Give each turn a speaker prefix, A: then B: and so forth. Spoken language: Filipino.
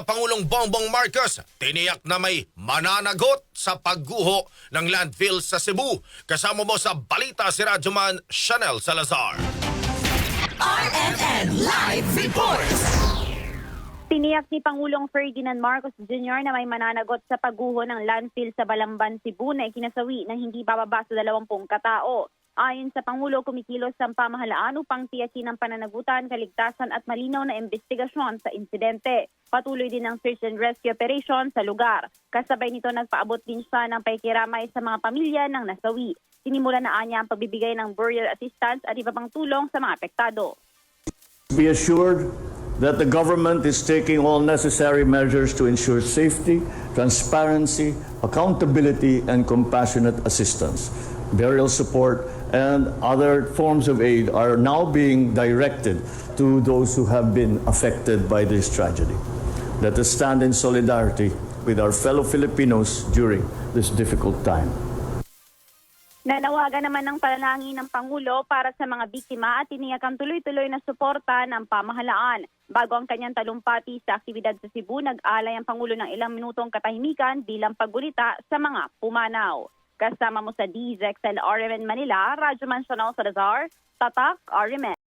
A: Pangulong Bongbong Marcos tiniyak na may mananagot sa pagguho ng landfill sa Cebu. Kasama mo sa balita si Radyoman Chanel Salazar.
B: RMN Live Reports!
C: Tiniyak ni Pangulong Ferdinand Marcos Jr. na may mananagot sa pagguho ng landfill sa Balamban, Cebu na ikinasawi na hindi bababa sa 20 katao. Ayon sa Pangulo, kumikilos ang pamahalaan upang tiyakin ang pananagutan, kaligtasan at malinaw na investigasyon sa insidente. Patuloy din ang search and rescue operation sa lugar. Kasabay nito nagpaabot din siya ng pakikiramay sa mga pamilya ng nasawi. Sinimulan na niya ang pagbibigay ng burial assistance at iba pang tulong sa mga apektado.
D: Be assured that the government is taking all necessary measures to ensure safety, transparency, accountability, and compassionate assistance. Burial support and other forms of aid are now being directed to those who have been affected by this tragedy. Let us stand in solidarity with our fellow Filipinos during this difficult time.
C: Nanawagan naman ng panalangin ng Pangulo para sa mga biktima at tiniyak ang tuloy-tuloy na suporta ng pamahalaan. Bago ang kanyang talumpati sa aktibidad sa Cebu, nag-alay ang Pangulo ng ilang minutong katahimikan bilang paggulita sa mga pumanaw. Kasama mo sa DZXL RMN Manila, Radyoman Chanel Salazar, Tatak RMN.